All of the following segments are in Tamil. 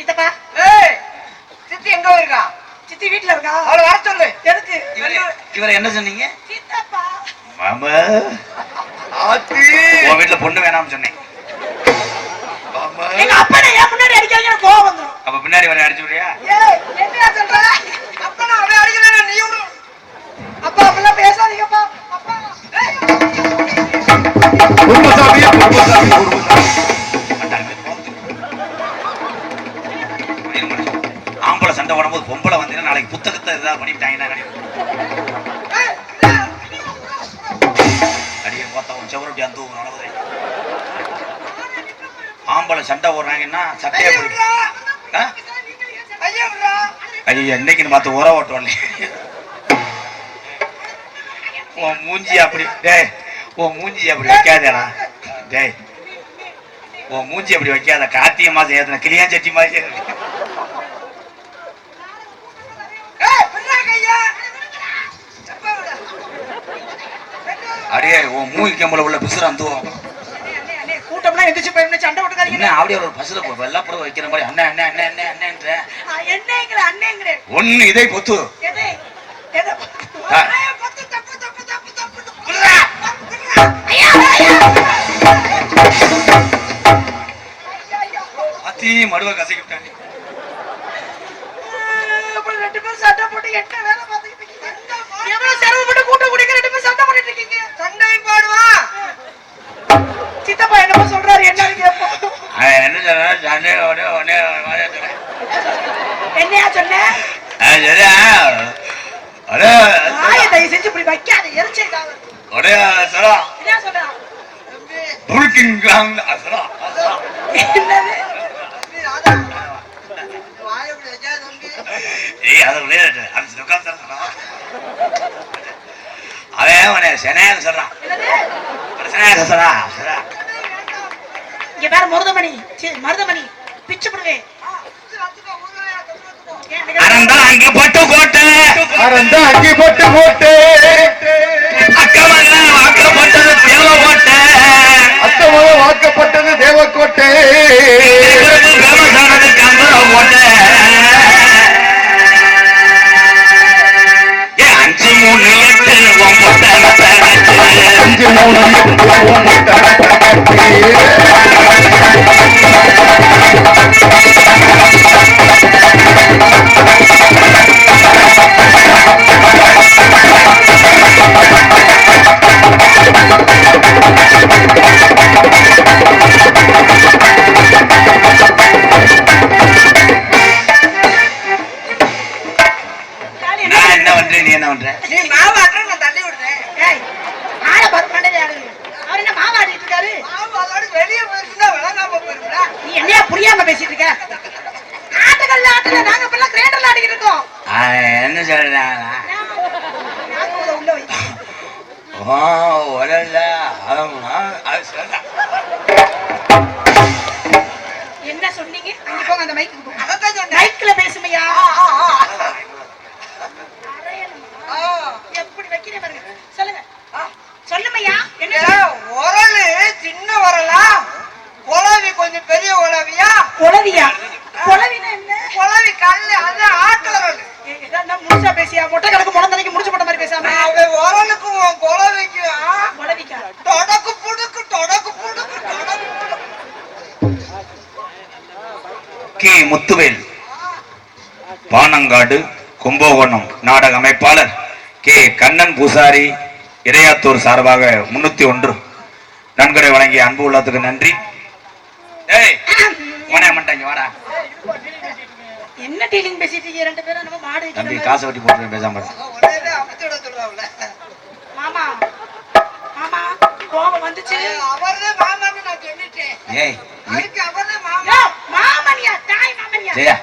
சித்தப்பா. சித்தி எங்க இருக்கா? சித்தி வீட்டுல இருக்கா? அவளை வர சொல்லு. எதுக்கு? இவரை என்ன சொன்னீங்க? சித்தப்பா. மாமா உன் வீட்டுல பொண்ணு வேணாம்னு சொன்னேன். எங்க அப்பனை ஏன் முன்னாடி அடிக்காதீங்க, கோவம் வந்துடும். அப்ப பின்னாடி வர அடிச்சு விடுறியா? என்ன சொல்ற? அப்பா நான் அவன் அடிக்கிறேன், நீ விடு. அப்பா அப்படிலாம் பேசாதீங்கப்பா. அப்பா ஆம்பளை சண்டை போடும்போது பொம்பளை வந்தீங்கன்னா நாளைக்கு புத்தகத்தை ஏதாவது பண்ணிவிட்டாங்கன்னா அடியே பார்த்தா ஒரு செவரட்டி அந்த ஆம்பளை சண்டை போடுறாங்கன்னா சட்டையை ஐயா என்னைக்குன்னு பார்த்து உர ஓட்டுவாங்க. உன் மூஞ்சி அப்படி டேய், உன் மூஞ்சி அப்படி வைக்காதேடா டேய், உன் மூஞ்சி அப்படி வைக்காத. கார்த்திகை மாசம் ஏத்தின கிளியாஞ்சட்டி மாதிரி அப்படியே உன் மூங்கி கம்பள உள்ள பிசுற அந்துவோம். கூட்டம்லாம் எந்திரிச்சு போய் சண்டை போட்டுக்காதீங்க. என்ன அப்படியே ஒரு பசுல வெள்ளப்புறம் வைக்கிற மாதிரி அண்ணா அண்ணா அண்ணா அண்ணா அண்ணன்ற என்னங்கற அண்ணங்கற ஒன்னு இதை பொத்து எதை எதை பொத்து தப்பு தப்பு தப்பு தப்பு ஐயா அத்தி மடுவ கசக்கிட்டானே. அப்ப ரெண்டு பேரும் சண்டை போட்டு என்ன வேலை பார்த்துக்கிட்டு இருக்கீங்க? எவ்வளவு சிரமப்பட்டு கூட்டம் குடிக்க ரெண்டு பேரும் சண்டை போட்டுட்டு இருக்கீங்க. சண்டை போடுவா சித்தப்பா என்னப்பா சொல்றாரு, என்னன்னு கேட்போம். என்ன சொல்ற? சண்டை என்னையா சொன்ன? தயவு செஞ்சு இப்படி வைக்காத, எரிச்சல். என்ன சொல்றா? அவன் சொல்றான். இங்க வேற மருதமணி மருதமணி பிச்சு போடுவேன். அங்கே பட்டு கோட்டை அங்கே பட்டு கோட்டை வாக்கப்பட்டது தேவக்கோட்டை அத்தமது வாக்கப்பட்டது தேவக்கோட்டை அஞ்சு மூணு எட்டு முத்துவேல் பானங்காடு கும்பகோணம் நாடக அமைப்பாளர் கே கண்ணன் பூசாரி இறையாத்தூர் சார்பாக 301 நன்கொடை வழங்கிய அன்பு உள்ளத்துக்கு நன்றி. என்ன டீலிங் பேசிட்டு இருக்கீங்க ரெண்டு பேரும்? நம்ம மாடு தம்பி காசை வட்டி போட்டு பேசாம மாமா மாமா கோபம் வந்துச்சு. அவரே மாமான்னு நான் சொல்லிட்டேன். ஏய் அதுக்கு அவரே மாமா மாமனியா தாய் மாமனியா ஜெயா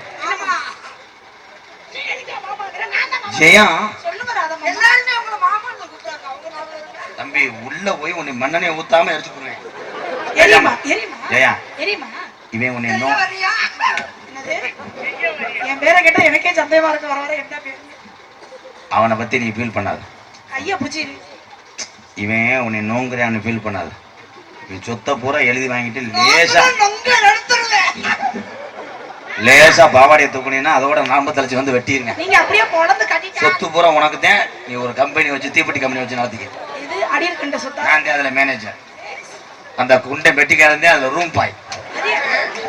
ஜெயா சொல்லுங்க ராதா மாமா எல்லாரும் உங்க மாமான்னு கூப்பிடுறாங்க. அவங்க தம்பி உள்ள போய் உன்னை மண்ணனே ஊத்தாம எடுத்து போடுவேன். எரிமா எரிமா ஜெயா எரிமா இவன் உன்னை என்னது என் பேரை கேட்டா எனக்கே சந்தேகமா இருக்கு. வர வர என்ன பேரு? அவனை பத்தி நீ ஃபீல் பண்ணாத. ஐயா புச்சி இவன் உன்னை நோங்குறான்னு ஃபீல் பண்ணாத. இவன் சொத்தை பூரா எழுதி வாங்கிட்டு லேசா லேசா பாவாடியை தூக்குனீங்கன்னா அதோட நாம தலைச்சு வந்து வெட்டிருங்க. நீங்க அப்படியே பொழந்து கட்டிட்டா சொத்து பூரா உனக்கு தான். நீ ஒரு கம்பெனி வச்சு தீப்பெட்டி கம்பெனி வச்சு நடத்திக்க. இது அடியில் கண்ட சொத்தா? நான் அதுல மேனேஜர். அந்த குண்டை பெட்டிக்காரந்தே அதுல ரூம் பாய்.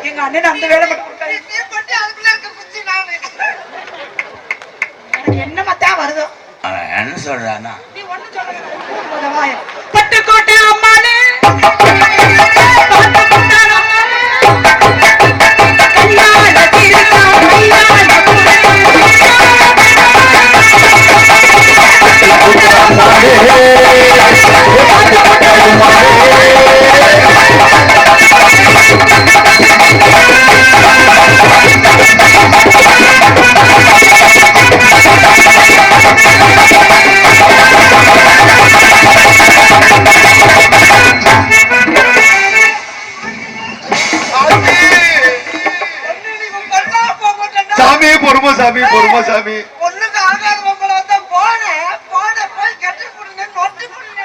எங்க அண்ணன் அந்த வேலை மட்டும் கொடுத்தாரு. என்ன மத்தா வருதோ என்ன சொல்றானா? நீ ஒண்ணு சொல்ல. பட்டுக்கோட்டை அம்மானே சாமி பொறுமை சாமி பொறுமை சாமி. ஒண்ணுக்கு ஆகாத பொம்பளை வந்தா போன போய் கட்டி போடுங்க நொட்டி போடுங்க.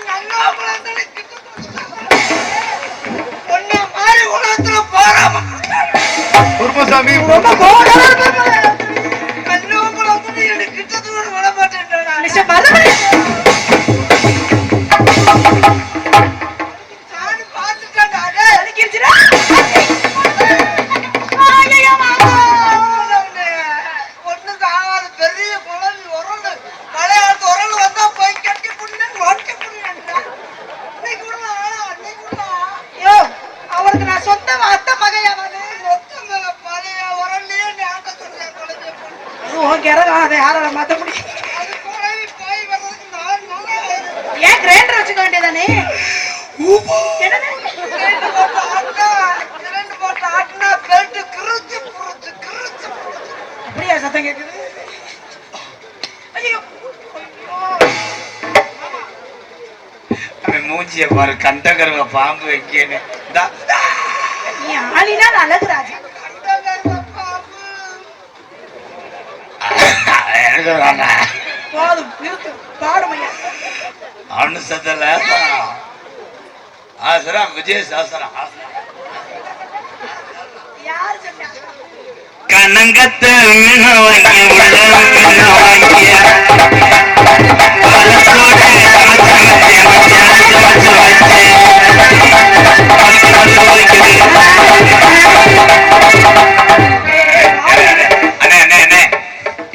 நல்லா ஒன்ன மாதிரி உலகத்துல போறாம பொறுமை சாமி. ரொம்ப கோவமா கல்லூக்குள்ள வந்து எனக்கு கிட்டத்தோட விட மாட்டேன். நான் பார்த்துட்டேன். அடிக்கிருச்சுடா. ஒண்ணுக்கு ஆகாத பெரிய குழந்தை உரல் பழைய உரல் வந்தா போய் கட்டி புண்ணு நொட்டி புண்ணு. இன்னைக்கு விடலாம் அன்னைக்கு விடலாம். ஐயோ, அவருக்கு நான் சொந்த அத்தை மகையாவது. பழைய உரல்லையே ஞாபகம் சொல்றேன் குழந்தைய பொண்ணு. உன் கிறகம் அதை யாரால மாத்த முடியும்? அது கூட போய் வர்றதுக்கு 4 நாளா ஆயிடுது. ஏன் கிரைண்டர் வச்சுக்க வேண்டியதானே? என்னது? இரண்டு போட்டு ஆட்டினா பெல்ட் கிருச்சு புரிச்சு கிருச்சு. அப்படியா சத்தம் கேக்குது? ஐயோ, அவன் மூஞ்சிய பாரு, கண்ட கருவ பாம்பு வைக்கேன்னு. நீ ஆளினா அழகு ராஜா. போதும் நிறுத்து பாடுமையா. அனுசத்துல ஆசரம் விஜய் சாசனம் யாரு சொன்னா? கண்ணங்கத்து மீன வாங்கி உள்ள மீன வாங்கிய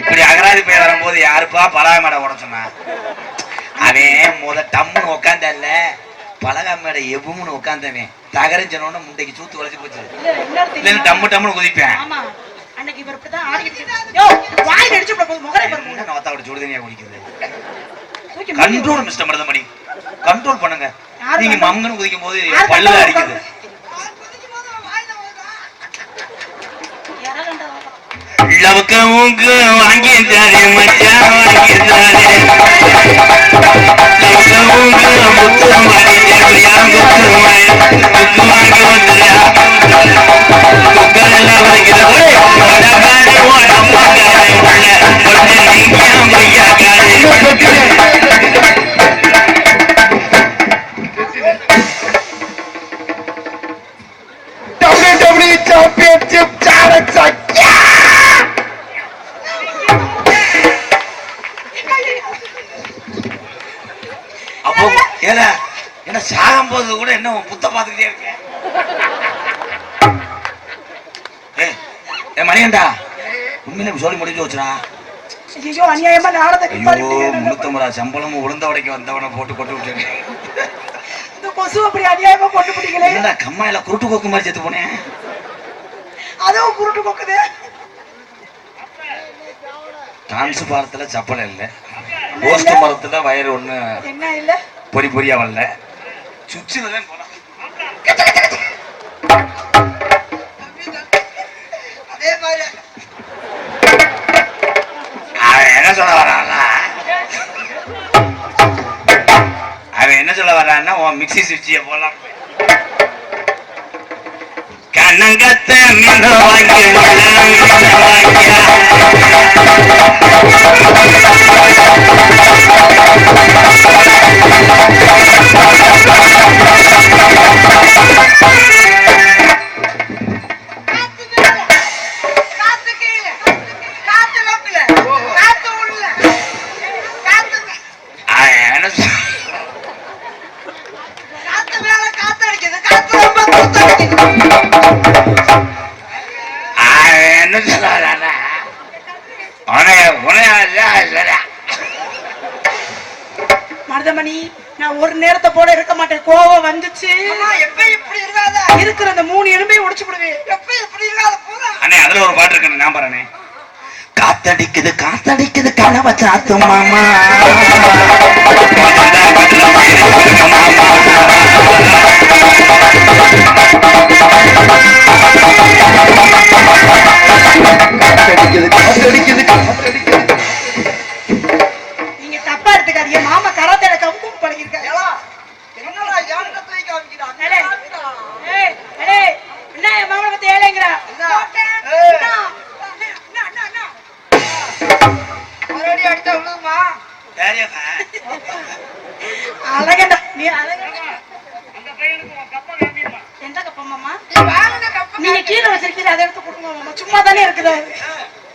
இப்படி அகராதி போய் வரும்போது யாருப்பா பலகா மேடை உட சொன்னா? அவன் டம்முன்னு உக்காந்தல்ல, பலகா மேடை எவ்வளவு உட்காந்தவன் தகரஞ்சனோட முண்டைக்கு சூத்து வளைச்சு போச்சு. இல்ல டம்மு டம்முன்னு குதிப்பேன். ஆமா, அன்னைக்கு இவர் இப்படிதான் ஆடிக்கிட்டு. யோ, வாயில அடிச்சு போட போகுது முகரை பாருங்க. என்ன வாத்தாவோட சுடுதனியா குடிக்குது. கண்ட்ரோல் மிஸ்டர் மருதமணி, கண்ட்ரோல் பண்ணுங்க. நீங்க மம்ங்கன்னு குதிக்கும் போது பல்ல அடிக்குது. லவுக்கு மூக்கு வாங்கி தாரே மச்சான் வாங்கி தாரே. லவுக்கு மூக்கு முத்து மாறி தேவையா முத்து மாறி முத்து வாங்கி வந்துறியா முக்கெல்லாம் வரைக்கிறது ஓடக்காரி ஓடம்மாக்காரி உள்ள ஒன்று நீங்க மையாக்காரி. WWE Championship Challenge. அப்போ என்ன சாகம் போது கூட என்ன புத்த பாத்துக்கிட்டே இருக்கேன். மணியண்டா உண்மையில சொல்லி முடிஞ்சு வச்சுடா. ஐயோ, அநியாயமா நாடத்தை ஐயோ, 350 சம்பளமும் உளுந்த உடைக்க வந்தவனை போட்டு கொண்டு விட்டு இந்த கொசு அப்படி அநியாயமா போட்டு பிடிக்கல. கம்மாயில குருட்டு கொக்கு மாதிரி செத்து போனேன். அதுவும் குருட்டு கொக்குது. டான்ஸ் பாரத்துல சப்பல் இல்ல, போஸ்ட் மரத்துல வயர் ஒண்ணு என்ன இல்ல, பொறி பொறியா வரல, சுச்சுதான் போலாம். அதே மாதிரி என்ன சொல்ல வரான்னா, அவன் என்ன சொல்ல வர்றான்னா உன் மிக்சி சுவிட்சிய போலாம். கண்ணங்கத்த மீன் வாங்கி என்ன சொல்ல மருதமணி, நான் ஒரு நேரத்தை போல இருக்க மாட்டேன். கோவம் வந்துச்சு எப்ப இப்படி இருக்காத இருக்கிற அந்த 3 எலும்பையும் உடைச்சு விடுவேன். எப்ப இப்படி இருக்காத பூரா அண்ணே அதுல ஒரு பாட்டு இருக்கு நான் பாருனே. காத்தடிக்குது காத்தடிக்குது கனவ சாத்து மாமா காத்தடிக்குது காத்தடிக்குது காத்தடிக்குது. நீங்க தப்பா எடுத்துக்காதீங்க. மாமா கராத்தேல கம்பும் பழகிருக்காரு. என்னடா யாருன்னு தூக்கி காமிக்கிறான் என்ன என் மாமனை பத்தி ஏழைங்கிறா? மறுபடியும் அடிச்சா விழுதுமா அழகண்டா நீ அழகண்டா. எந்த கப்பம் மாமா? வாங்கின கப்ப நீங்க கீழே வச்சிருக்கீங்க, அதை எடுத்து கொடுங்க மாமா. சும்மா தானே இருக்குது.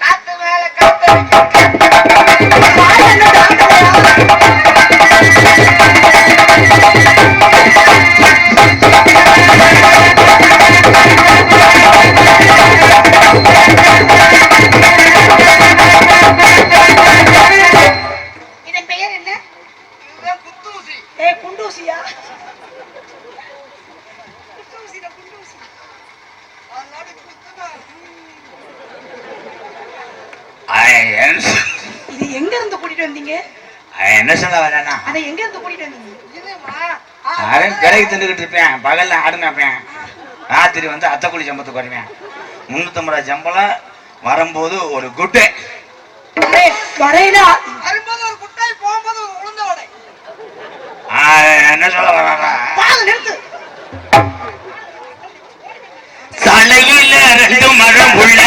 காத்து மேல காத்து வாய் என்ன தாங்கலையா? இதன் பெயர் என்ன? இதுதான் குத்தூசி குண்டூசியா? குண்டூசி. அதனால குத்துனா இது எங்க இருந்து கூட்டிட்டு வந்தீங்க? என்ன சொல்ல வரேன்னா அதை எங்க இருந்து கூட்டிட்டு வந்தீங்க? இதுமா அவன் கடைக்கு திண்டுகிட்டு இருப்பேன், பகல்ல ஆடு மேப்பேன், ராத்திரி வந்து அத்தைக்குழி சம்பத்துக்கு வருவேன். 350 சம்பளம் வரும்போது ஒரு குட்டு வரையில வரும்போது ஒரு குட்டாய் போகும்போது ஒரு உளுந்த வடை என்ன சொல்ல வர்றாரா? பால் நிறுத்து. தலையில 2 மரம் உள்ள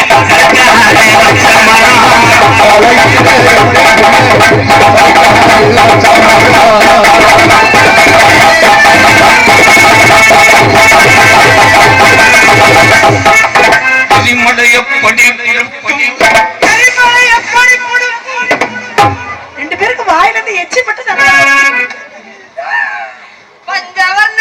ரெண்டு பேருக்கு வாயில இருந்து எச்சி பட்டு பஞ்சவர்ண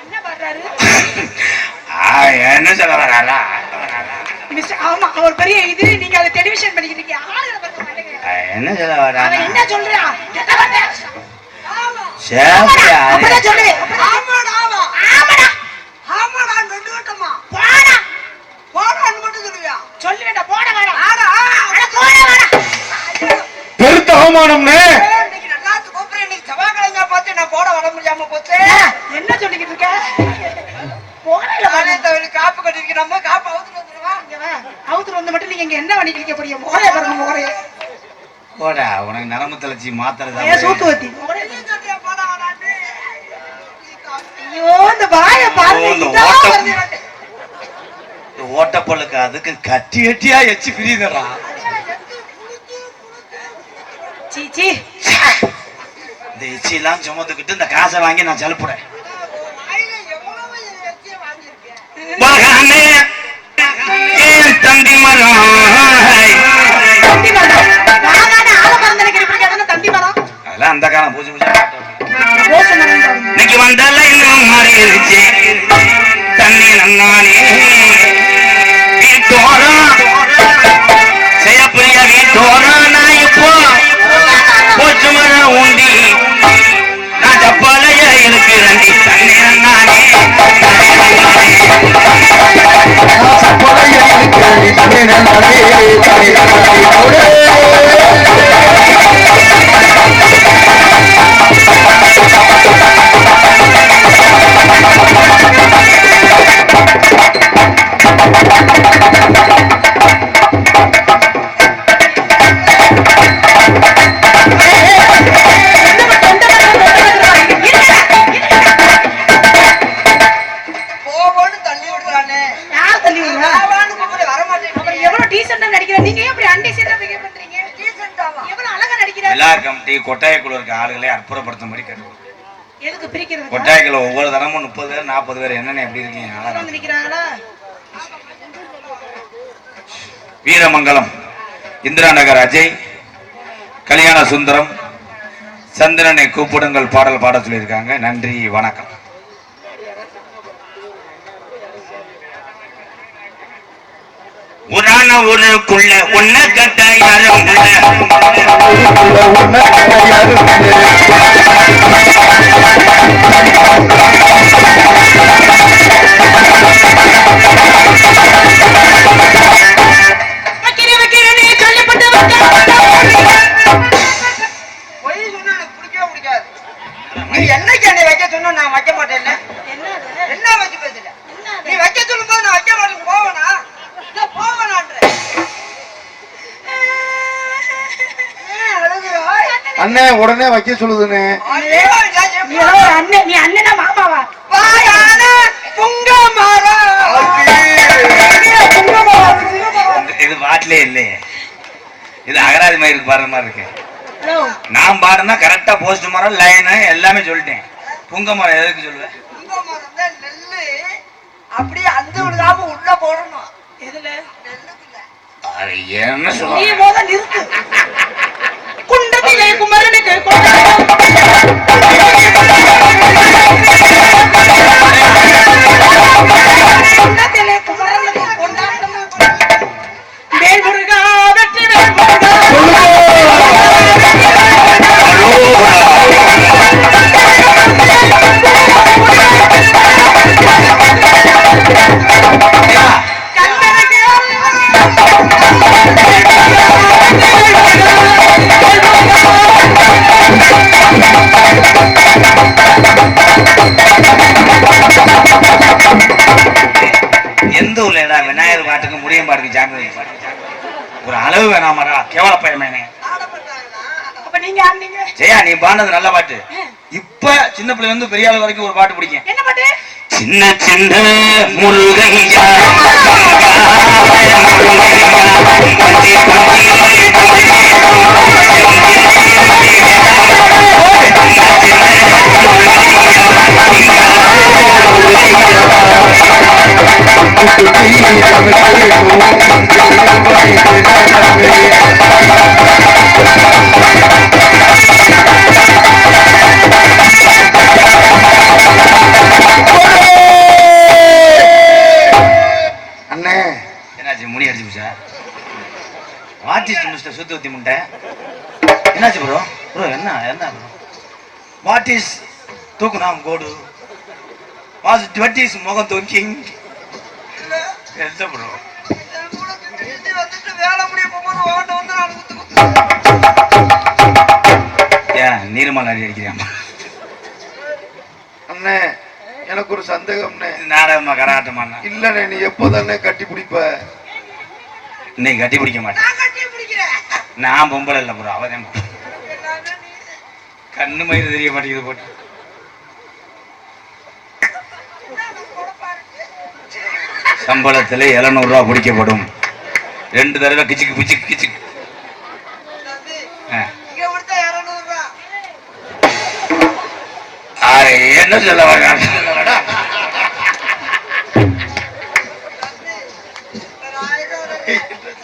என்ன பண்றாரு? என்ன சொல்ல வர்றாரா? ஆமா, அவர் பெரிய இது. நீங்க அதை டெலிவிஷன் பண்ணிக்கிட்டு இருக்கீங்க. ஆளுகளை பார்க்க மாட்டேங்க. என்ன சொல்ல வர்றாரா? அவன் என்ன சொல்றா? சேப்பியா சொல்லு. ஆமாடா ஆமாடா ஆமாடா ரெண்டு வட்டமா போடா. போடான்னு மட்டும் சொல்லுவியா சொல்லு வேண்டாம். போட வேண்டாம். ஆடா அட போட வேண்டாம். பெருத்த அவமானம்னே. இன்னைக்கு நல்லாத்து கூப்பிடுறேன். இன்னைக்கு செவ்வாய்க்கிழமை பார்த்து நான் போட வர முடியாம போச்சு. என்ன சொல்லிக்கிட்டு இருக்க? போடல நானே தவிர காப்பு கட்டிருக்கேன். நம்ம காப்பு அவுத்து வந்துடுவா. அவுத்துல வந்து மட்டும் நீங்க இங்க என்ன பண்ணிக்கிட்டு போறீங்க? மோரே பாருங்க, மோரே. போடா, உனக்கு நரம்பு தளர்ச்சி மாத்திரதான். ஏன் சூத்து வத்தி? நீ சொல்றியா போடா வரான்னு? ஐயோ, இந்த வாயை பாருங்க. இந்த இதா ஓட்டம். வருது எனக்கு. ஓட்டப்பொழுக்கு அதுக்கு கட்டி கட்டியா எச்சு பிரியுதுடா. சீ, சீ. இந்த எச்சி எல்லாம் சுமந்துக்கிட்டு இந்த காசை வாங்கி நான் செலுப்புறேன். வாயில எவ்வளவு எச்சியை வாங்கியிருக்கேன். மகனே, ஏன் தந்தி மரம் தண்டி மரம். நானான ஆலமரம் நினைக்கிறேன். இப்படி கேட்டா தண்டி மரம். அதெல்லாம் அந்த காலம் பூஜை பூஜை ரோஸ் மரம் பாருங்க. இன்னைக்கு வந்தால இன்னும் மாறிடுச்சு தண்ணி நன்னானே வீட்டோரம் செய்யப்படிய வீட்டோரம் நான் இப்போ போச்சு மரம் உண்டி நான் டப்பாலைய இருக்கு ரண்டி தண்ணி நன்னானே போவோன்னு தள்ளி விடுறானே. யார் தள்ளி விடுறா? போவான்னு கூப்பிடு வர மாட்டேன். அப்புறம் எவ்வளவு டீசெண்டா நடிக்கிறா? நீங்க ஏன் இப்படி அன்டீசெண்டா பிஹேவ் பண்றீங்க? டீசென்ட்டாவா? எவ்வளவு அழகா நடிக்கிறா? விழா கமிட்டி கொட்டாயக்குள்ள இருக்க ஆளுகளை அற்புதப்படுத்தும்படி கேட்டு எதுக்கு பிரிக்கிறது? கொட்டாயக்குள்ள ஒவ்வொரு தினமும் 30 பேர் 40 பேர் என்னென்ன எப்படி இருக்கீங்க அழகா. வந்து நிக்கிறாங்களா? வீரமங்கலம் இந்திரா நகர் அஜய் கல்யாண சுந்தரம் சந்திரனை கூப்பிடுங்கள் பாடல் பாட சொல்லியிருக்காங்க. நன்றி, வணக்கம். உரான ஊருக்குள்ள ஒன்ன கட்ட யாரும் என்னைக்கு என்னை வைக்க சொன்ன நான் வைக்க மாட்டேன். என்ன வச்சு பேசல நீ வைக்க சொல்லும் போது நான் வைக்க மாட்டேன். போவனா போவனான்ற அண்ணே உடனே வைக்க சொல்லுதுன்னு. நீ அண்ணனா மாமாவா? இது பாட்டிலே இல்லையே, இது அகராதி மயிருக்கு பாடுற மாதிரி இருக்கு. நான் பாடுனா கரெக்டா போஸ்ட் மரம் லைனு எல்லாமே சொல்லிட்டேன். புங்க மரம் எதுக்கு சொல்லுவேன்? புங்க மரம் தான் நெல்லு. அப்படியே அந்த விடாம உள்ள போடணும். எதுல? அது என்ன நீ சொல்ல? போத நிறுத்து. குண்டத்திலே குமரனுக்கு குண்டத்திலே குமரனுக்கு கொண்டாடணும். வேல் முருகா வெற்றி வேல் முருகா. எந்த ஊர்லடா விநாயகர் பாட்டுக்கு முடியும் பாட்டுக்கு ஜாமி ஒரு அளவு வேணாமடா, கேவல பயமேனே. அப்ப நீங்க ஆண்டீங்க. ஜெயா, நீ பாடுனது நல்ல பாட்டு. இப்ப சின்ன பிள்ளை வந்து பெரிய ஆள் வரைக்கும் ஒரு பாட்டு பிடிக்கும். என்ன பாட்டு? சின்ன சின்ன முருகையா அண்ணே என்னாச்சு? முடி அடிச்சு போச்சா? வாட்டிஸ்ட் மிஸ்டர் சுத்தி முண்டை என்னாச்சு ப்ரோ? ப்ரோ என்ன என்ன ப்ரோ? வாட் இஸ் தூக்குனாம் கோடு வாஸ் வாட் இஸ் முகம் தூக்கிங் என்ன ப்ரோ? வந்துட்டு வேலை முடிய போகும்போது ஓட்ட வந்து நான் குத்து குத்து. ஏன் நீர்மல் அடி அடிக்கிறாமா? அண்ணே எனக்கு ஒரு சந்தேகம்ண்ணே. நாடகமா கராட்டமா? இல்லண்ணே, நீ எப்போதானே கட்டி பிடிப்ப? இன்னைக்கு கட்டி பிடிக்க மாட்டேன். நான் கட்டி பிடிக்கிறேன். நான் பொம்பளை இல்லை ப்ரோ, அவதான் கண்ணு மயிறு தெரிய மாட்டேங்குது போட்டு. சம்பளத்துல 700 ரூபா பிடிக்கப்படும். 2 தடவை கிச்சுக்கு பிச்சுக்கு கிச்சுக்கு. இங்க கொடுத்தா 200 ரூபா. என்ன சொல்ல வர?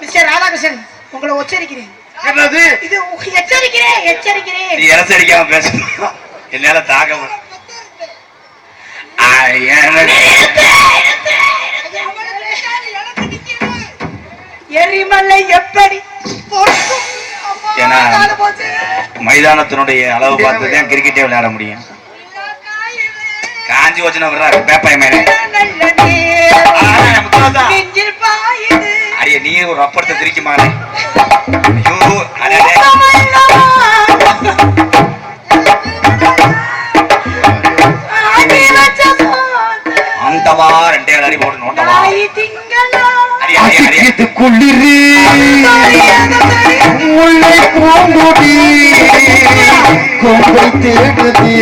மிஸ்டர் ராதாகிருஷ்ணன், உங்களை உச்சரிக்கிறேன். என்னது இது எச்சரிக்கிறேன் எச்சரிக்கிறேன். நீ இறச்சடிக்காம பேசணும், என்னால தாக்க முடியல. எரிமலை எப்படி ஏன்னா மைதானத்தினுடைய அளவு பார்த்துதான் கிரிக்கெட்டே விளையாட முடியும். காஞ்சி வச்சுனா விடுறா பேப்பர் மேலே. அடியே நீ ஒரு ரப்படத்தை திரிக்க மாட்டேன். அந்தவா 2 அடி போட்டு நோட்டவா இது குளிரு முல்லை பூங்குடி கொம்பை தேடுது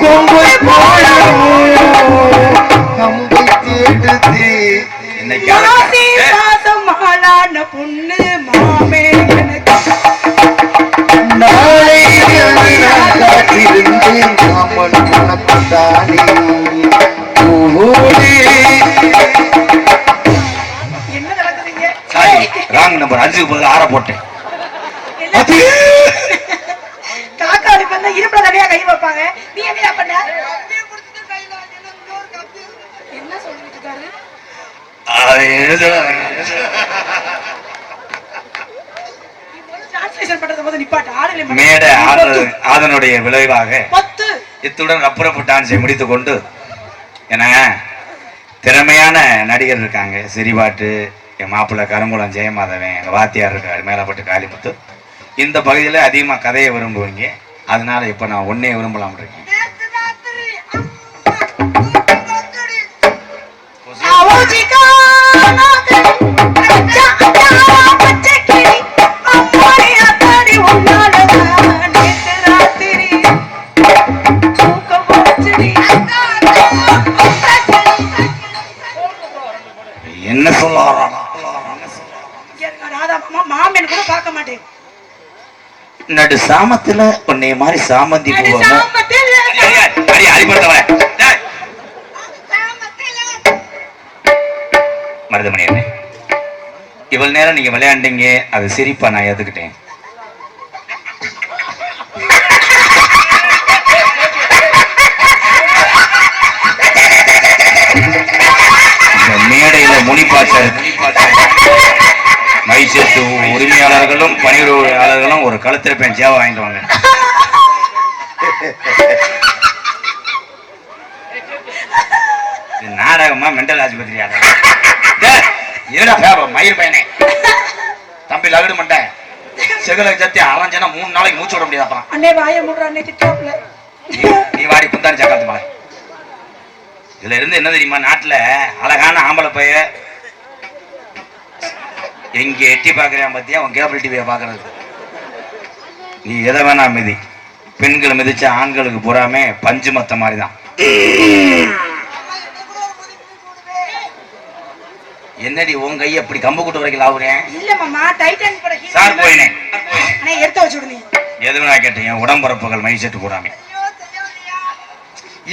கொம்பை கம்பை தேடுது. மாலான பொண்ணு மாமே நாளை காத்திருந்து மாமன் மனப்பட்டானே என்ன நடக்குதுங்க? சாரி, ராங் நம்பர் 5க்கு பதில் 6 போட்டேன். என்ன அது காக்கா அடிப்பா இருப்புல தனியா கை வைப்பாங்க. நீ என்ன பண்ண? அப்படியே கொடுத்துட்டு கையில வாங்கினா இன்னொரு கப்பி இருக்கு. என்ன சொல்லிட்டு இருக்காரு? டிரான்ஸ்லேஷன் பண்றது போது நிப்பாட்டு. ஆளுகளை மேடை ஆடுறது அதனுடைய விளைவாக 10 இத்துடன் ரப்புரப்பு டான்ஸை முடித்துக் கொண்டு என திறமையான நடிகர் இருக்காங்க. சிரிபாட்டு, என் மாப்பிள்ளை கருங்குளம் ஜெயமாதவன், எங்கள் வாத்தியார் இருக்காரு மேலப்பட்டு காளிமுத்து. இந்த பகுதியில் அதிகமாக கதையை விரும்புவீங்க. அதனால இப்போ நான் ஒன்னே விரும்பலாம் இருக்கேன். நேத்து ராத்திரி அம்மா ராத்திரி அவஜிகா நாதன் அச்சா பச்சை கிளி அம்மாடி அத்தாடி உன்னாலதா நேத்து ராத்திரி தூக்கம் போச்சுடி என்ன சொல்ல வரானா? ராதா மாமா மாமன் கூட பார்க்க மாட்டேன். நடு சாமத்துல உன்னை மாதிரி சாமந்தி பூவை சாமத்தில் மருதமணி என்ன இவ்வளவு நேரம் நீங்க விளையாண்டீங்க, அது சிரிப்பா நான் ஏத்துக்கிட்டேன். மேடையில முனிப்பாச்சல் மைசெட்டு உரிமையாளர்களும் பணியுறவாளர்களும் ஒரு கழுத்திருப்பேன் சேவை வாங்கிட்டு வாங்க. நாடகமா மெண்டல் ஆஸ்பத்திரியா? மயிர் பையனே தம்பி லகுடு மண்டை செகல சத்தி அரைஞ்சனா 3 நாளைக்கு மூச்சு விட முடியாதப்பா. அண்ணே வாய மூடுற அண்ணே திட்டாப்ல. நீ வாடி குந்தாணி சக்காத்து மலை. இதுல இருந்து என்ன தெரியுமா, நாட்டுல அழகான ஆம்பளை பைய எங்க எட்டி பாக்குறான் பத்தியா உன் கேபிள் டிவியை பாக்குறது. நீ எதை வேணா மிதி, பெண்களை மிதிச்ச ஆண்களுக்கு பூராமே பஞ்சு மத்த மாதிரிதான். என்னடி உன் கையை அப்படி கம்பு கூட்டு வரைக்கும் ஆகுறேன்? இல்ல மாமா டைட்டானிக் பட ஹீரோ சார் போயினே அண்ணே எடுத்து வச்சுடு. நீ எதுவும் நான் கேட்டேன் உடம்பரப்புகள் மைசெட்டு கூடாமே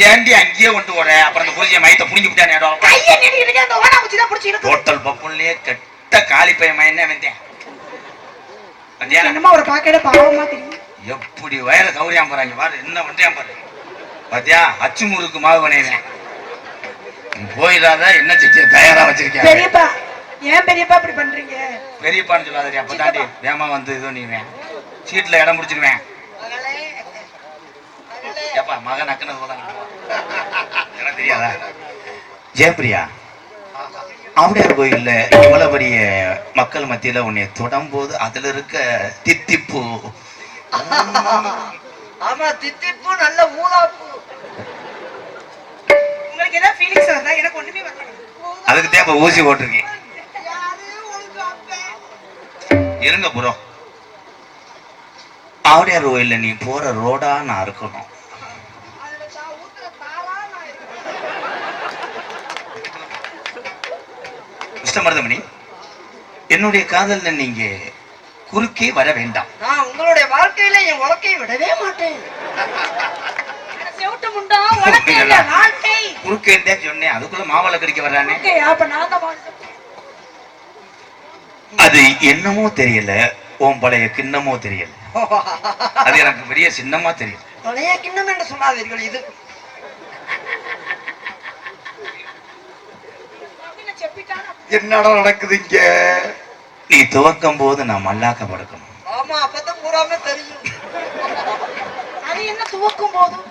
ஏண்டி அங்கேயே கொண்டு போற? அப்புறம் அந்த புரிஞ்சிய மையத்தை புடிஞ்சு விட்டானே கையை நீட்டிட்டு அந்த ஓனா குச்சி தான் புடிச்சு இழுத்து ஹோட்டல் பப்புலயே கெட்ட காலி பையன் மயனே வந்தேன். என்னமா ஒரு பாக்கெட பாவமா தெரியும். எப்படி வயல கௌரியாம் போறாங்க பாரு, என்ன பண்றியாம் பாரு. பாத்தியா அச்சு முறுக்கு மாவு பண்ணிடுறேன். போயிடாத என்ன செஞ்ச தயாரா வச்சிருக்கேன். பெரியப்பா ஏன் பெரியப்பா இப்படி பண்றீங்க? பெரியப்பான்னு சொல்லாதே, அப்ப தாண்டி வேமா வந்து இது நீவேன் சீட்ல இடம் முடிச்சிருவேன். ஏப்பா மகன் நக்குனது போல எனக்கு தெரியாதா? ஜெயப்பிரியா ஆவுடையார் கோயில்ல இவ்வளவு பெரிய மக்கள் மத்தியில உன்னை தொடம்போது அதுல இருக்க தித்திப்பு. ஆமா தித்திப்பு நல்ல ஊதாப்பு. உங்களுக்கு ஏதாவது ஃபீலிங்ஸ் வருதா? எனக்கு ஒண்ணுமே வரல. அதுக்கு தேவை ஊசி போட்டிருக்கேன். யாரையும் ஒழுங்கு அப்ப இருங்க புறம். ஆவுடையார் கோயில்ல நீ போற ரோடா நான் இருக்கணும். அதுல தான் ஊத்துற தாளா நான் இருக்கேன். மிஸ்டர் மருதமணி, என்னுடைய காதல்ல நீங்க குறுக்கே வர வேண்டாம். நான் உங்களுடைய வாழ்க்கையில என் வாழ்க்கையை விடவே மாட்டேன். செவுட்டு முண்டா உனக்கு இல்ல வாழ்க்கை. குறுக்கே தான் சொன்னேன், அதுக்குள்ள மாவளை கடிக்க வர்றானே. ஓகே அப்ப நான் தான் வாழ்க்கை. அது என்னமோ தெரியல, உன் பழைய கிண்ணமோ தெரியல. அது எனக்கு பெரிய சின்னமா தெரியல. பழைய கிண்ணம் என்று சொல்லாதீர்கள். இது அப்படின்னு செப்பிட்டானா? என்னடா நடக்குது இங்க? நீ துவக்கும் போது நான் மல்லாக்க படுக்கணும். ஆமா அப்பதான் பூராமே தெரியும். அது என்ன துவக்கும் போதும்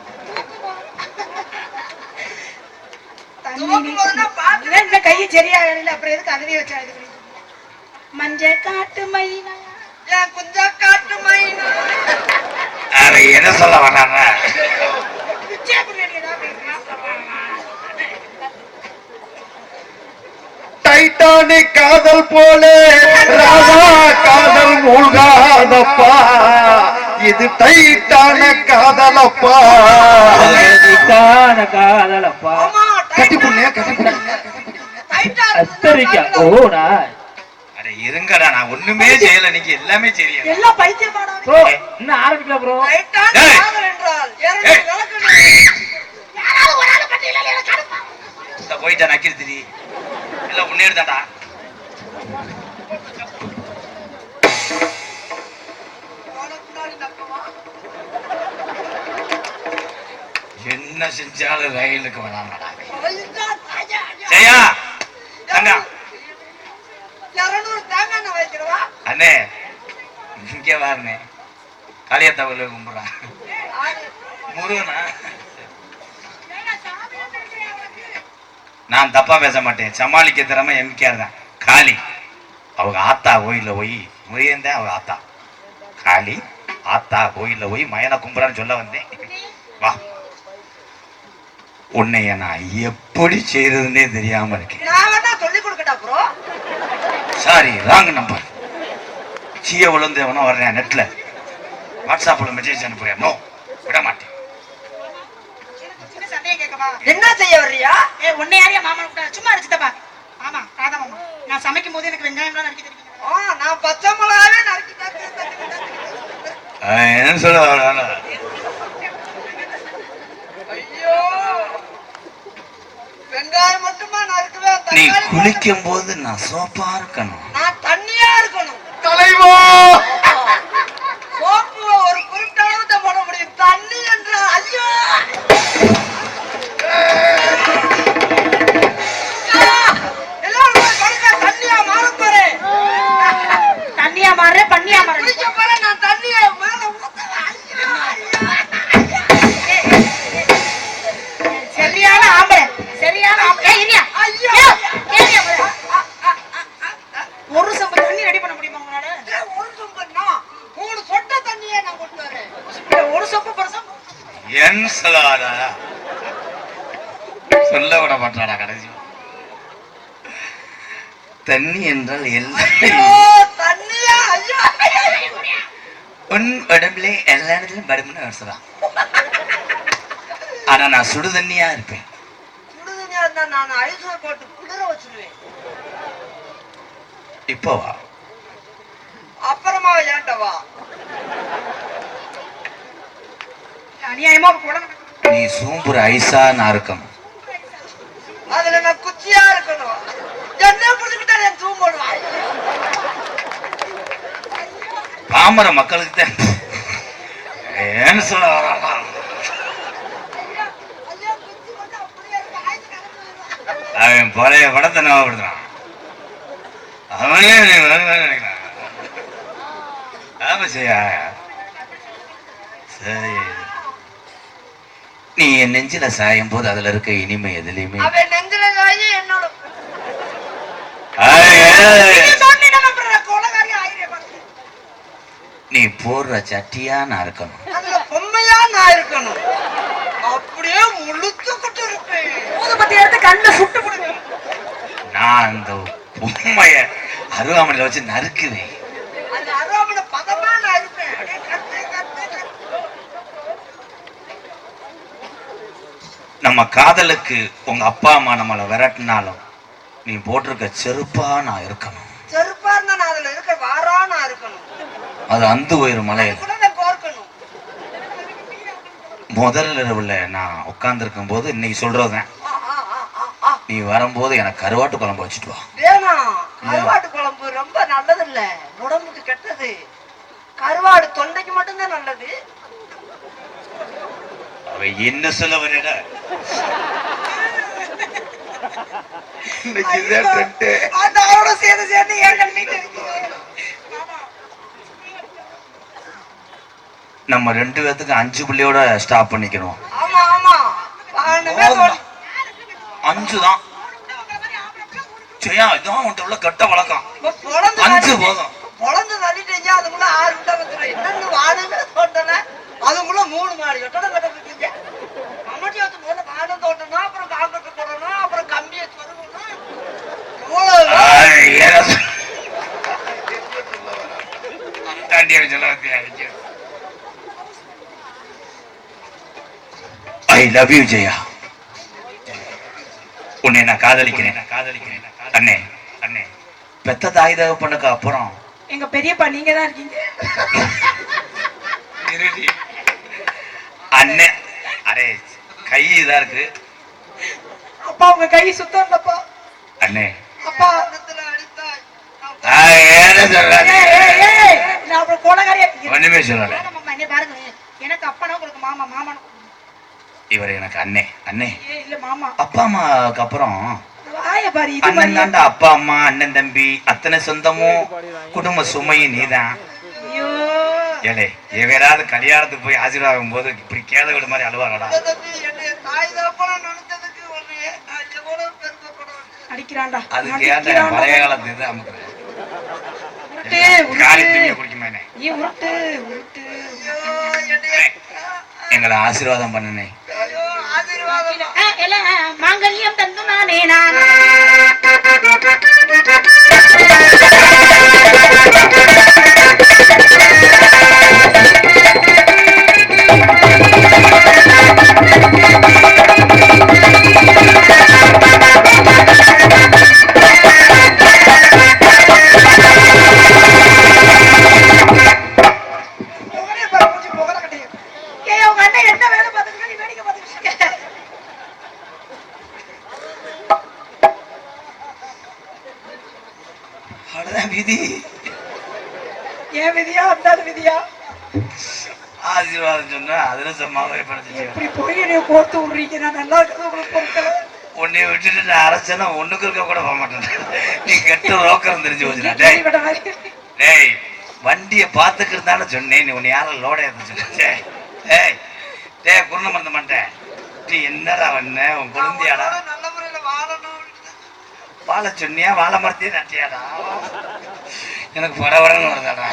துவக்கும் போதுன்னா பாத்து என்ன கையை சரியா இல்ல, அப்புறம் எதுக்கு அதுலயே வச்சா இது பண்ணி? மஞ்சள் காட்டு மைனா என் குஞ்சா காட்டு மைனா. அட என்ன சொல்ல வர்றாங்க? டைட்டானிக் காதல் போல ராதா காதல் மூழ்காதப்பா, இது டைட்டான காதலப்பா. காதலப்பா ஆமா கட்டி புண்ணே கட்டி புண்ணே. டைட்டா கத்தரிக்கா ஓடா அட இருங்கடா, நான் ஒண்ணுமே செய்யல, நீங்க எல்லாமே செய்றீங்க. எல்லாம் பைத்தியமாடா. ப்ரோ இன்னும் ஆரம்பிக்கல ப்ரோ. டைட்டான ஏய். காதல் என்றால் ஏறி ஏய். நடக்கணும். யாராவது ஒரு ஆளு பட்டியல எனக்கு கடுப்பா. இந்த போயிட்டா நக்கிருத்தி இல்ல உன்னே எடுத்தாடா. என்ன செஞ்சாலும் ரயிலுக்கு வராமடா ஐயா, ஐயா, ஐயா. ஜெயா அண்ணா 200 தேங்காய் எண்ணெய் வைக்கிறவா? அண்ணே இங்க வாருண்ணே காளியத்தவள கும்பிடுறான் முருகனா நான் தப்பா பேச மாட்டேன் சமாளிக்க திறமை எம்கேஆர் தான் காளி அவங்க ஆத்தா கோயில்ல போய் முருகன் தான் அவங்க ஆத்தா காளி ஆத்தா கோயில்ல போய் மயனை கும்பிடான்னு சொல்ல வந்தேன் வா உன்னைய நான் எப்படி செய்ததுன்னே தெரியாம இருக்கேன் நான் வேணா சொல்லிக் கொடுக்கட்டா ப்ரோ? சாரி ராங் நம்பர் சீய விழுந்து எவனோ வர்றேன் நெட்ல வாட்ஸ்அப்ல மெசேஜ் அனுப்புறேன் நோ விட மாட்டேன் சின்ன சந்தேகம் கேட்கவா? என்ன செய்ய வர்றியா? உன்னை யாரையா மாமா கூப்பிட்டா? சும்மா அடிச்சுட்டப்பா. ஆமா ராதா மாமா, நான் சமைக்கும் போது எனக்கு வெங்காயம்லாம் நறுக்கி தருவீங்க. நான் பச்சை மிளகாவே நறுக்கி என்ன சொல்ல ஐயோ, வெங்காயம் மட்டுமா நறுக்குவே? நீ தக்காளி குளிக்கும் போது நான் சோப்பா இருக்கணும் நான் தண்ணியா இருக்கணும். தலைவா சோப்பு ஒரு குறிப்பிட்ட தான் போட முடியும். தண்ணி என்ற ஐயோ எல்லாரும் கொடுங்க. தண்ணியா மாற போறேன். தண்ணியா மாறுற பண்ணியா மாறுற? குளிக்க போறேன். நான் தண்ணியை மேல ஊத்துவேன். சரியான ஆம்பளை, சரியான ஆம்பளை. ஏய், இரியா. ஐயோ, ஏய், ஏரியா பாரு. ஒரு சம்பு தண்ணி ரெடி பண்ண முடியுமா உங்களால? ஒரு சொம்புன்னா 3 சொட்ட தண்ணியை நான் கொண்டு வரேன். ஒரு சொம்பு பெருசா என் சொல்லாடா சொல்ல விட மாட்டாடா கடைசி தண்ணி என்றால் ஐயோ, எல்லாம் தண்ணியா? ஐயோ, உன் உடம்புல எல்லா இடத்துலயும் படுமுன்னு வருஷம் ஆனா நான் சுடு தண்ணியா இருப்பேன் சுடு தண்ணியா இருந்தா நான் ஐஸ்ல போட்டு குளிர வச்சிருவேன். இப்போ வா அப்புறமா ஏன்டவா? அநியாயமா ஒரு குடம் நீ சூம்புற ஐசா நான் இருக்கணும் அதுல நான் குச்சியா இருக்கணும். என்ன புடிச்சுக்கிட்டா என் தூம்பணும். பாமர மக்களுக்கு தான் ஏன்னு சொல்ல வரான் ஐயோ, குச்சி கொண்டு அப்படியே இருக்கு. ஆயுத கலந்து அவன் பழைய படத்தை ஞாபகப்படுத்துறான் அவனே நினைக்கிறான் ஆமா செய்யா சரி நீ என் நெஞ்சில சாயும் போது அதுல இருக்க இனிமை எதுலையுமே அவன் நெஞ்சில காயி என்னோட கொலகாரி ஆயிரம். நீ போடுற சட்டியா நான் இருக்கணும் அதுல பொம்மையா நான் இருக்கணும். அப்படியே முழுத்துக்கிட்டு இருப்பேன். ஊதுபத்தி எடுத்து கண்ணில் சுட்டு போடுவேன். நான் அந்த பொம்மைய அருவாமனையில வச்சு நறுக்குவேன் அந்த அருவாமனை பதமா நான் இருப்பேன். அப்படியே கத்து, கத்து, கத்து. நம்ம காதலுக்கு உங்க அப்பா அம்மா நம்மளை விரட்டினாலும் நீ போட்டிருக்க செருப்பா நான் இருக்கணும் செருப்பா இருந்தா நான் அதுல இருக்க வாரா நான் இருக்கணும். அது அந்து உயிர் மலையில கூட நான் கோர்க்கணும். முதல் இரவுல நான் உட்கார்ந்து போது இன்னைக்கு சொல்றதுதான் ஆ, ஆ, ஆ, ஆ, ஆ. நீ வரும்போது எனக்கு கருவாட்டு குழம்பு வச்சுட்டு வா வேணாம். கருவாட்டு குழம்பு ரொம்ப நல்லது இல்ல, உடம்புக்கு கெட்டது. கருவாடு தொண்டைக்கு மட்டும்தான் நல்லது. அவ என்ன சொல்ல வரட இன்னைக்கு இதான் trend. அந்த அவரோட சேர்ந்து சேர்ந்து ஏன் கண்ணிட்டு இருக்குது? நம்ம 2 பேத்துக்கு 5 பிள்ளையோட ஸ்டாப் பண்ணிக்கிறோம் ஆமா ஆமா. வாணுமே சொல்லு. 5 தான் ஜெயா இதான் உன்ட்ட உள்ள கெட்ட வழக்கம் இப்ப பொழந்து 5 தள்ளிட்டு- போதும் பொழந்து தள்ளிட்டீங்க. அதுக்குள்ள 6 விட்ட வந்துடும். என்னன்னு வாணுமே தோட்டல. அதுக்குள்ள 3 மாடி கட்டடம் கட்ட இருக்கீங்க. கம்மட்டி வச்சு முதல்ல வானம் தோட்டணும், அப்புறம் காங்கிரட் போடணும், அப்புறம் கம்பியை சொருகணும். எவ்வளவு ஐ லவ் யூ ஜெயா உன்னை நான் காதலிக்கிறேன் அண்ணே அண்ணே பெத்த தாய் தகப்பனுக்கு அப்புறம் எங்க பெரியப்பா நீங்க தான் இருக்கீங்க. அண்ணே அரே கை இதா இருக்கு அப்பா உங்க கை சுத்தம் இல்லப்பா. அண்ணே அப்பா அடித்தாய். ஏன்னு சொல்றாரு ஏய், ஏய், ஏய், நான் அப்புறம் கொலகாரியா ஒண்ணுமே சொல்லல மாமா, இங்க பாருங்க, எனக்கு அப்பனா உங்களுக்கு மாமா மாமா இவர் எனக்கு அண்ணே அண்ணே. இல்ல மாமா. அப்பா அம்மாவுக்கு அப்புறம் வாய பாரு. இது அண்ணன் தாண்டா. அப்பா அம்மா அண்ணன் தம்பி அத்தனை சொந்தமும் குடும்ப சுமையும் நீதான். ஐயோ ஏலே எவராது கல்யாணத்துக்கு போய் ஆசீர்வாதம் போது இப்படி கேத விட மாதிரி அழுவாரடா. தாய் தகப்பன நினைச்சதுக்கு ஒண்ணு நான் எவ்வளவு பெருமைப்படுவேன். அடிக்கிறான்டா. அதுக்கு ஏன்டா பழைய காலத்து இது அமுக்கு உருட்டு காலி உருட்டு. தூக்கி குடிக்குமானே. நீ உருட்டு உருட்டு. எங்களை ஆசீர்வாதம் பண்ணுனே. ஐயோ ஆசீர்வாதம். மாங்கல்யம் தந்து நானே நான். விதி ஏன் விதியா அந்த விதியா? ஆசீர்வாதம் சொன்னா அதுல சம்மாவே படைச்சு இப்படி போய் நீ கோர்த்து விடுறீங்க. நான் நல்லா இருக்கிறது உங்களுக்கு பொறுக்கல. உன்னை விட்டுட்டு நான் அரசனா ஒண்ணுக்கு இருக்க கூட போக மாட்டேன். நீ கெட்ட ரோக்கரம் தெரிஞ்சு போச்சுடா. கேள்விப்பட்ட மாதிரி. டேய் வண்டியை பார்த்துக்கு இருந்தாலும் சொன்னேன். நீ உன்னை யாரும் லோட ஏற்ற சொன்ன. ஏய் டேய் குருண மறந்த மாட்டேன். நீ என்னடா வண்ண உன் குழந்தையாடா? நல்ல முறையில வாழணும். வாழ சொன்னியா? வாழை மரத்தையே நட்டியாடா? எனக்கு பரவரன்னு வருதாடா.